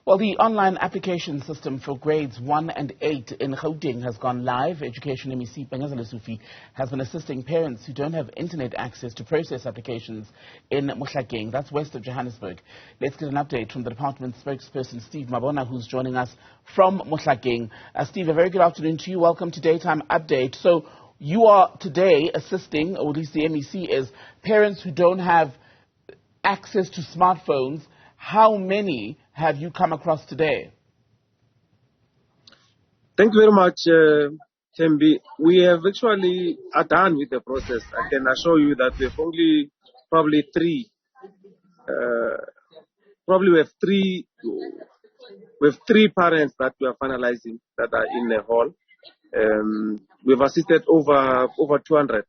Well, the online application system for grades 1 and 8 in Gauteng has gone live. Education MEC Panyaza Lesufi has been assisting parents who don't have internet access to process applications in Mohlakeng. That's west of Johannesburg. Let's get an update from the department spokesperson, Steve Mabona, who's joining us from Mohlakeng. Steve, a very good afternoon to you. Welcome to Daytime Update. So you are today assisting, or at least the MEC is, parents who don't have access to smartphones. How many have you come across today? Thank you very much, Tembi. We have actually are done with the process. I can assure you that we have only probably three. We have three parents that we are finalizing that are in the hall. We've assisted over 200,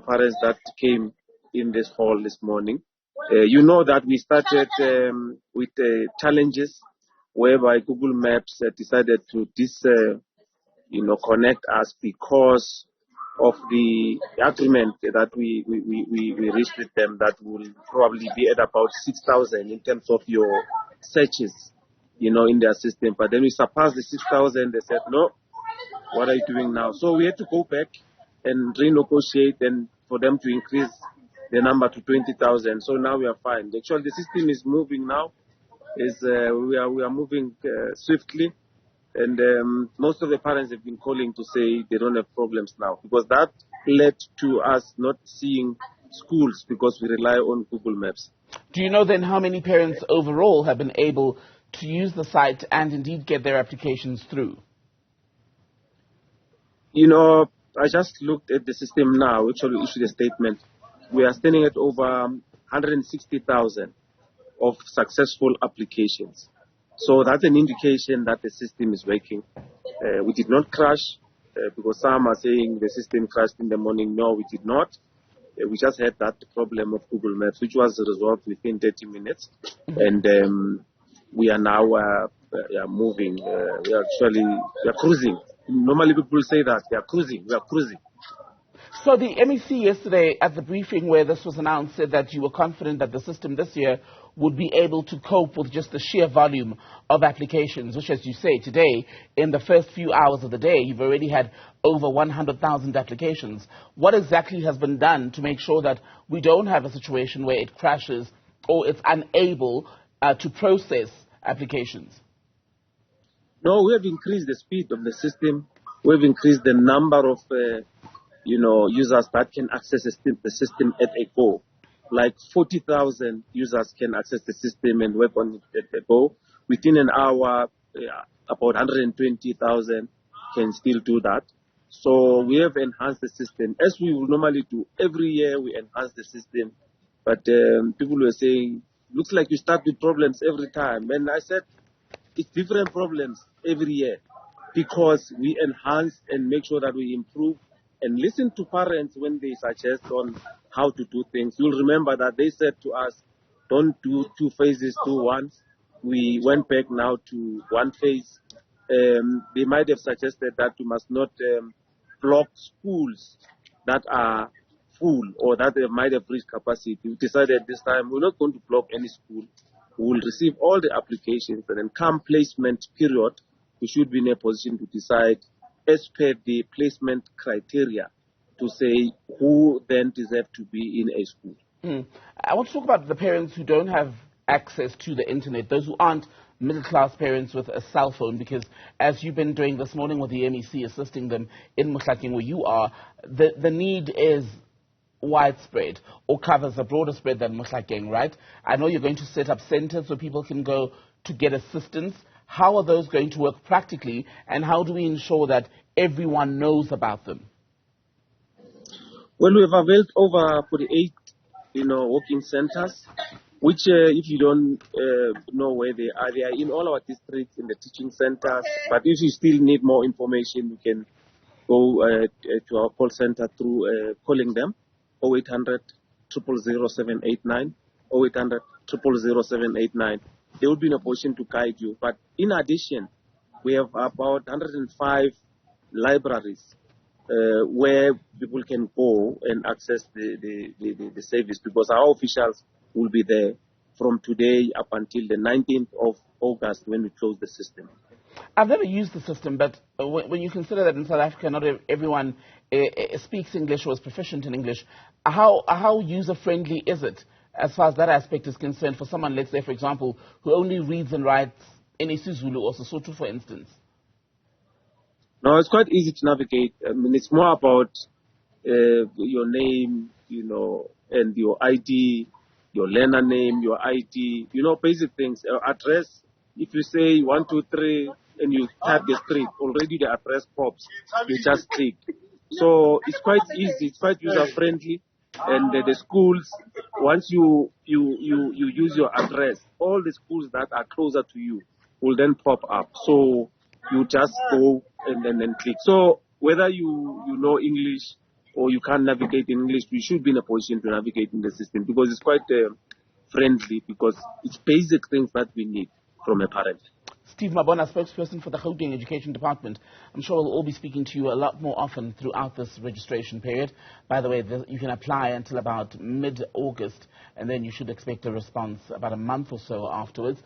parents that came in this hall this morning. You know that we started with challenges whereby Google Maps decided to connect us because of the agreement that we reached with them that will probably be at about 6,000 in terms of your searches, in their system. But then we surpassed the 6,000. They said, no, what are you doing now? So we had to go back and renegotiate and for them to increase the number to 20,000. So now we are fine. Actually, the system is moving now. We are moving swiftly, and most of the parents have been calling to say they don't have problems now because that led to us not seeing schools because we rely on Google Maps. Do you know then how many parents overall have been able to use the site and indeed get their applications through? I just looked at the system now, actually issued a statement. We are standing at over 160,000 of successful applications. So that's an indication that the system is working. We did not crash because some are saying the system crashed in the morning. No, we did not. We just had that problem of Google Maps, which was resolved within 30 minutes. And we are now moving. We are cruising. Normally people say that we are cruising. So the MEC yesterday at the briefing where this was announced said that you were confident that the system this year would be able to cope with just the sheer volume of applications, which, as you say, today, in the first few hours of the day, you've already had over 100,000 applications. What exactly has been done to make sure that we don't have a situation where it crashes or it's unable to process applications? No, we have increased the speed of the system. We have increased the number of users that can access the system at a go. Like 40,000 users can access the system and work on it at a go. Within an hour, about 120,000 can still do that. So we have enhanced the system. As we will normally do, every year we enhance the system. But people were saying, looks like you start with problems every time. And I said, it's different problems every year because we enhance and make sure that we improve and listen to parents when they suggest on how to do things. You'll remember that they said to us, don't do two phases, do one. We went back now to one phase. They might have suggested that we must not block schools that are full or that they might have reached capacity. We decided this time we're not going to block any school. We will receive all the applications and then come placement period, we should be in a position to decide as per the placement criteria to say who then deserve to be in a school. I want to talk about the parents who don't have access to the internet, those who aren't middle-class parents with a cell phone, because as you've been doing this morning with the MEC assisting them in Mohlakeng where you are, the need is widespread or covers a broader spread than Mohlakeng, right? I know you're going to set up centers where people can go to get assistance. How are those going to work practically, and how do we ensure that everyone knows about them? Well, we have availed over 48, working centers, which if you don't know where they are in all our districts, in the teaching centers. But if you still need more information, you can go to our call center through calling them, 0800 000 789, 0800 000 789. They will be in a position to guide you. But in addition, we have about 105 libraries where people can go and access the service because our officials will be there from today up until the 19th of August when we close the system. I've never used the system, but when you consider that in South Africa not everyone speaks English or is proficient in English, how user-friendly is it as far as that aspect is concerned for someone, let's say, for example, who only reads and writes in isiZulu or Sesotho, for instance? No, it's quite easy to navigate. I mean, it's more about your name, and your ID, your learner name, your ID, basic things. Address, if you say 123 and you type the street, already the address pops. You just click. So it's quite easy. It's quite user-friendly. And the schools, once you use your address, all the schools that are closer to you will then pop up. So you just go and then click. So whether you know English or you can't navigate in English, we should be in a position to navigate in the system because it's quite friendly, because it's basic things that we need from a parent. Steve Mabona, spokesperson for the Gauteng Education Department. I'm sure we'll all be speaking to you a lot more often throughout this registration period. By the way, you can apply until about mid-August, and then you should expect a response about a month or so afterwards.